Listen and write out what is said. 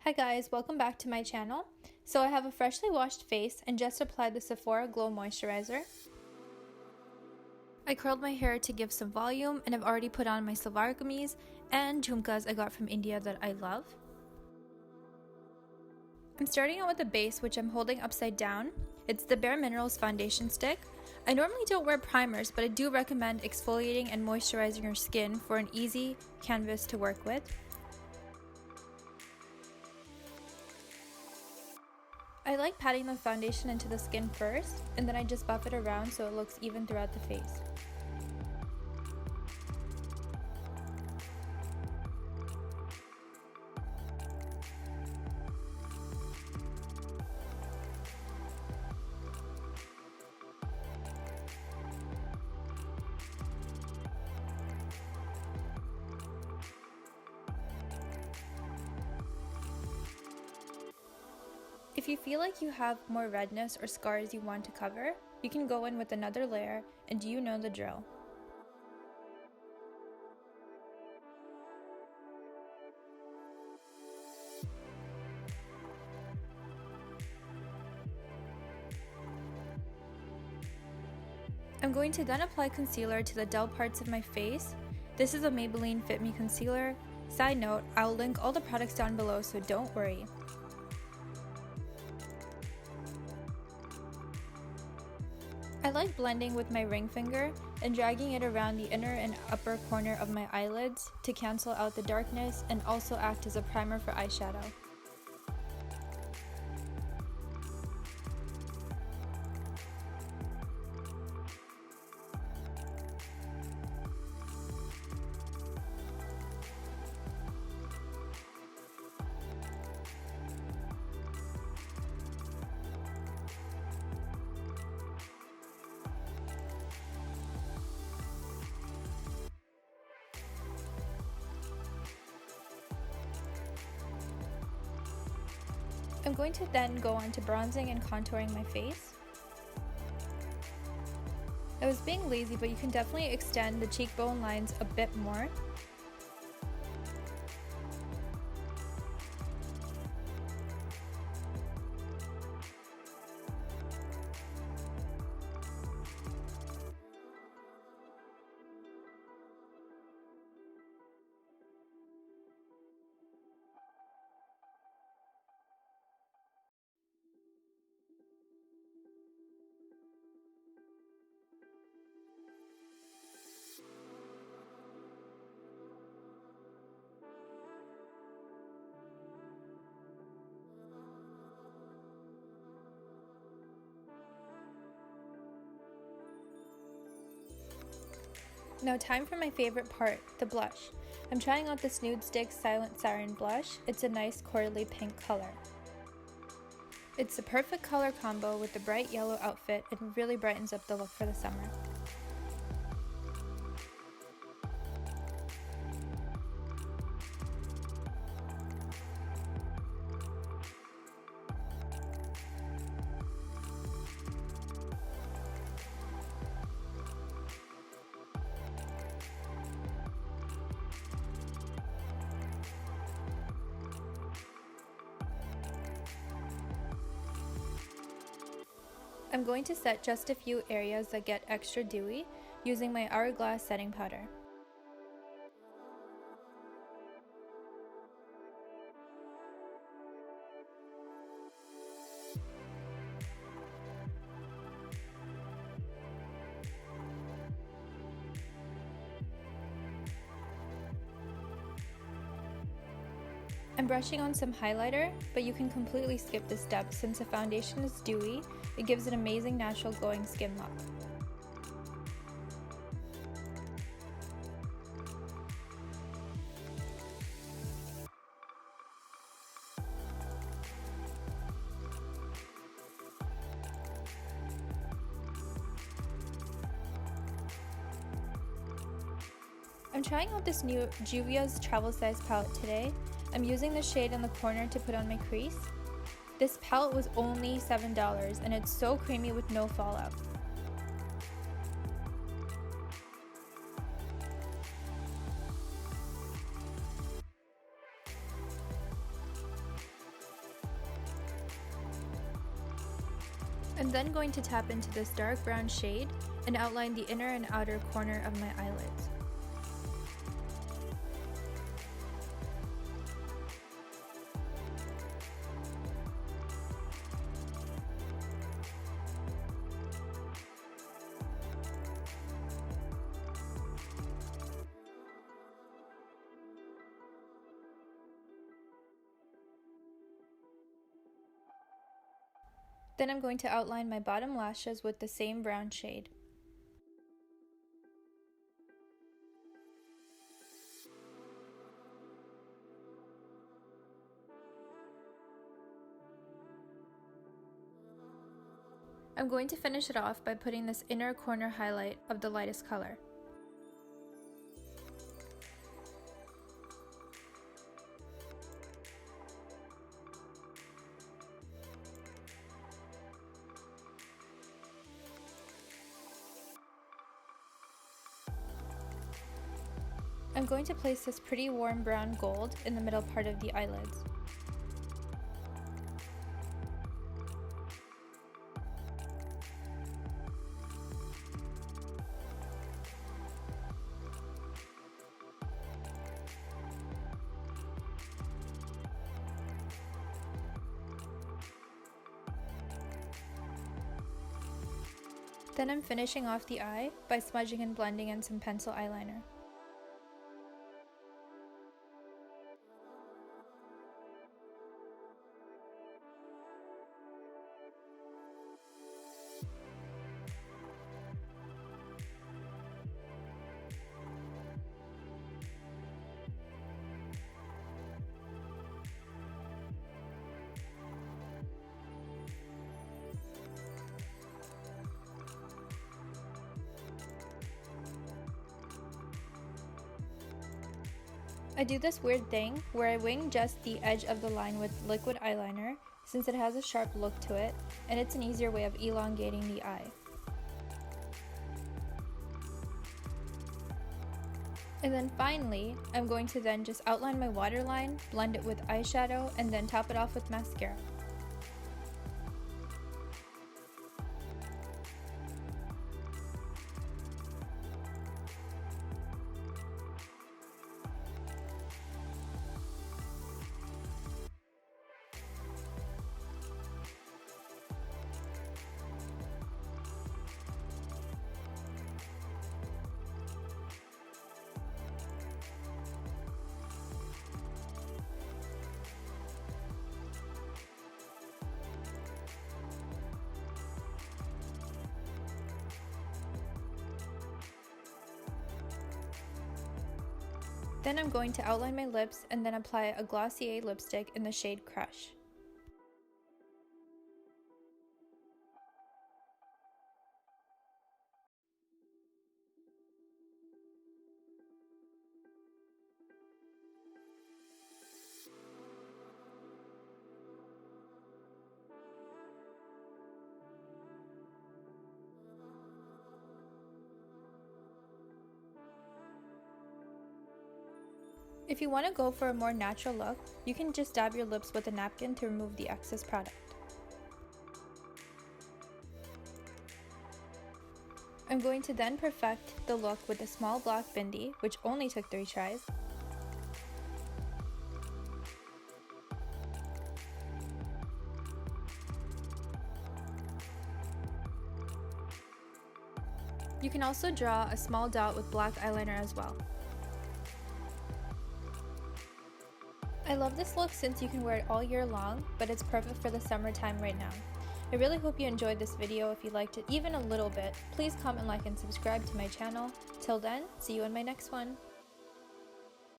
Hi guys, welcome back to my channel. So I have a freshly washed face and just applied the Sephora Glow Moisturizer. I curled my hair to give some volume and I've already put on my salwar kameez and jhumkas I got from India that I love. I'm starting out with a base which I'm holding upside down. It's the Bare Minerals foundation stick. I normally don't wear primers, but I do recommend exfoliating and moisturizing your skin for an easy canvas to work with. I like patting the foundation into the skin first, and then I just buff it around so it looks even throughout the face. If you feel like you have more redness or scars you want to cover, you can go in with another layer, and you know the drill. I'm going to then apply concealer to the dull parts of my face. This is a Maybelline Fit Me concealer. Side note, I'll link all the products down below, so don't worry. I like blending with my ring finger and dragging it around the inner and upper corner of my eyelids to cancel out the darkness and also act as a primer for eyeshadow. I'm going to then go on to bronzing and contouring my face. I was being lazy, but you can definitely extend the cheekbone lines a bit more. Now time for my favorite part, the blush. I'm trying out this Nudestix Silent Siren blush. It's a nice corally pink color. It's the perfect color combo with the bright yellow outfit and really brightens up the look for the summer. I'm going to set just a few areas that get extra dewy using my Hourglass setting powder. I'm brushing on some highlighter, but you can completely skip this step since the foundation is dewy. It gives an amazing natural glowing skin look. I'm trying out this new Juvia's travel size palette today. I'm using the shade in the corner to put on my crease. This palette was only $7 and it's so creamy with no fallout. I'm then going to tap into this dark brown shade and outline the inner and outer corner of my eyelids. Then I'm going to outline my bottom lashes with the same brown shade. I'm going to finish it off by putting this inner corner highlight of the lightest color. I'm going to place this pretty warm brown gold in the middle part of the eyelids. Then I'm finishing off the eye by smudging and blending in some pencil eyeliner. I do this weird thing where I wing just the edge of the line with liquid eyeliner since it has a sharp look to it and it's an easier way of elongating the eye. And then finally, I'm going to then just outline my waterline, blend it with eyeshadow, and then top it off with mascara. Then I'm going to outline my lips and then apply a Glossier lipstick in the shade Kush. If you want to go for a more natural look, you can just dab your lips with a napkin to remove the excess product. I'm going to then perfect the look with a small black bindi, which only took 3 tries. You can also draw a small dot with black eyeliner as well. I love this look since you can wear it all year long, but it's perfect for the summertime right now. I really hope you enjoyed this video. If you liked it even a little bit, please comment, like, and subscribe to my channel. Till then, see you in my next one.